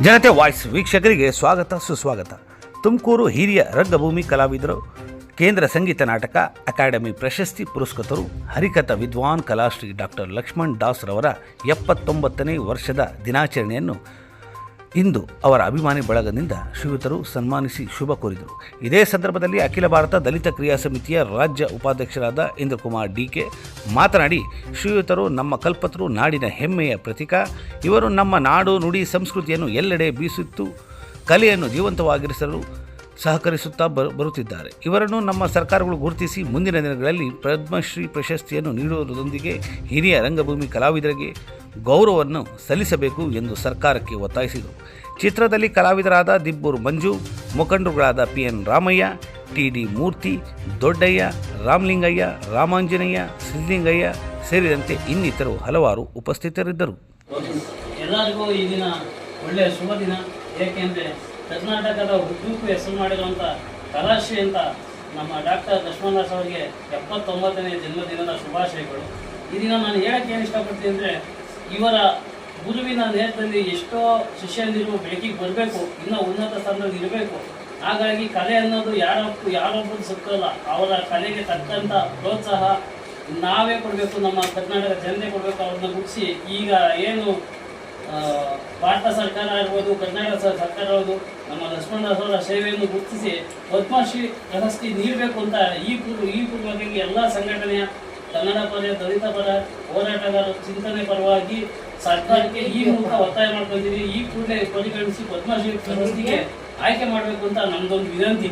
ಜನತೆ ವಾಯ್ಸ್ ವೀಕ್ಷಕರಿಗೆ ಸ್ವಾಗತ ಸುಸ್ವಾಗತ. ತುಮಕೂರು ಹಿರಿಯ ರಂಗಭೂಮಿ ಕಲಾವಿದರು, ಕೇಂದ್ರ ಸಂಗೀತ ನಾಟಕ ಅಕಾಡೆಮಿ ಪ್ರಶಸ್ತಿ ಪುರಸ್ಕೃತರು, ಹರಿಕಥಾ ವಿದ್ವಾನ್ ಕಲಾಶ್ರೀ ಡಾಕ್ಟರ್ ಲಕ್ಷ್ಮಣ್ ದಾಸ್ ರವರ 79ನೇ ವರ್ಷದ ದಿನಾಚರಣೆಯನ್ನು ಇಂದು ಅವರ ಅಭಿಮಾನಿ ಬಳಗದಿಂದ ಶ್ರೀಯುತರು ಸನ್ಮಾನಿಸಿ ಶುಭ ಕೋರಿದರು. ಇದೇ ಸಂದರ್ಭದಲ್ಲಿ ಅಖಿಲ ಭಾರತ ದಲಿತ ಕ್ರಿಯಾ ಸಮಿತಿಯ ರಾಜ್ಯ ಉಪಾಧ್ಯಕ್ಷರಾದ ಇಂದ್ರಕುಮಾರ್ ಡಿಕೆ ಮಾತನಾಡಿ, ಶ್ರೀಯುತರು ನಮ್ಮ ಕಲ್ಪತರು, ನಾಡಿನ ಹೆಮ್ಮೆಯ ಪ್ರತೀಕ. ಇವರು ನಮ್ಮ ನಾಡು, ನುಡಿ, ಸಂಸ್ಕೃತಿಯನ್ನು ಎಲ್ಲೆಡೆ ಬೀಸುತ್ತು ಕಲೆಯನ್ನು ಜೀವಂತವಾಗಿರಿಸಲು ಸಹಕರಿಸುತ್ತಾ ಬರುತ್ತಿದ್ದಾರೆ. ಇವರನ್ನು ನಮ್ಮ ಸರ್ಕಾರಗಳು ಗುರುತಿಸಿ ಮುಂದಿನ ದಿನಗಳಲ್ಲಿ ಪದ್ಮಶ್ರೀ ಪ್ರಶಸ್ತಿಯನ್ನು ನೀಡುವುದರೊಂದಿಗೆ ಹಿರಿಯ ರಂಗಭೂಮಿ ಕಲಾವಿದರಿಗೆ ಗೌರವವನ್ನು ಸಲ್ಲಿಸಬೇಕು ಎಂದು ಸರ್ಕಾರಕ್ಕೆ ಒತ್ತಾಯಿಸಿದರು. ಚಿತ್ರದಲ್ಲಿ ಕಲಾವಿದರಾದ ದಿಬ್ಬೂರು ಮಂಜು, ಮುಖಂಡರುಗಳಾದ PN ರಾಮಯ್ಯ, TD ಮೂರ್ತಿ, ದೊಡ್ಡಯ್ಯ, ರಾಮಲಿಂಗಯ್ಯ, ರಾಮಾಂಜನೇಯ, ಸಿದ್ದಲಿಂಗಯ್ಯ ಸೇರಿದಂತೆ ಇನ್ನಿತರು ಹಲವಾರು ಉಪಸ್ಥಿತರಿದ್ದರು. ಎಲ್ಲರಿಗೂ ಈ ದಿನ ಒಳ್ಳೆಯ ಶುಭ ದಿನ. ಏಕೆಂದರೆ ಕರ್ನಾಟಕದ ಉದ್ದಕ್ಕೂ ಹೆಸರು ಮಾಡಿರುವಂಥ ಕಲಾಶ್ರೀ ಅಂತ ನಮ್ಮ ಡಾಕ್ಟರ್ ಲಕ್ಷ್ಮಣ್ ದಾಸ್ ಅವರಿಗೆ 79ನೇ ಜನ್ಮದಿನದ ಶುಭಾಶಯಗಳು. ಈ ದಿನ ನಾನು ಹೇಳಕ್ಕೆ ಏನು ಇಷ್ಟಪಡ್ತೀನಿ ಅಂದರೆ, ಇವರ ಗುರುವಿನ ನೇರದಲ್ಲಿ ಎಷ್ಟೋ ಶಿಷ್ಯಂದಿರು ಬೆಳಕಿಗೆ ಬರಬೇಕು, ಇನ್ನೂ ಉನ್ನತ ಸ್ಥಾನದಲ್ಲಿ ಇರಬೇಕು. ಹಾಗಾಗಿ ಕಲೆ ಅನ್ನೋದು ಯಾರೊಬ್ಬರು ಸಿಕ್ಕಲ್ಲ. ಅವರ ಕಲೆಗೆ ತಕ್ಕಂಥ ಪ್ರೋತ್ಸಾಹ ನಾವೇ ಕೊಡಬೇಕು, ನಮ್ಮ ಕರ್ನಾಟಕ ಜನತೆ ಕೊಡಬೇಕು. ಅವ್ರನ್ನ ಗುರುತಿಸಿ ಈಗ ಏನು ಭಾರತ ಸರ್ಕಾರ ಇರ್ಬೋದು, ಕರ್ನಾಟಕ ಸರ್ಕಾರ ಇರ್ಬೋದು, ನಮ್ಮ ಲಕ್ಷ್ಮಣ್ ದಾಸ್ ಅವರ ಸೇವೆಯನ್ನು ಗುರುತಿಸಿ ಪದ್ಮಶ್ರೀ ಪ್ರಶಸ್ತಿ ನೀಡಬೇಕು ಅಂತ ಈ ಪೂರ್ವವಾಗಿ ಎಲ್ಲ ಸಂಘಟನೆಯ ಕನ್ನಡ ಪರ, ದಲಿತ ಪರ ಹೋರಾಟಗಾರರ ಚಿಂತನೆ ಪರವಾಗಿ ಸರ್ಕಾರಕ್ಕೆ ಈ ಮೂಲಕ ಒತ್ತಾಯ ಮಾಡ್ಕೊಂಡಿದ್ದೀವಿ. ಈ ಕೂಡಲೇ ಪರಿಗಣಿಸಿ ಪದ್ಮಶ್ರೀ ಪ್ರಶಸ್ತಿಗೆ ಆಯ್ಕೆ ಮಾಡಬೇಕು ಅಂತ ನಮ್ದೊಂದು ವಿನಂತಿ.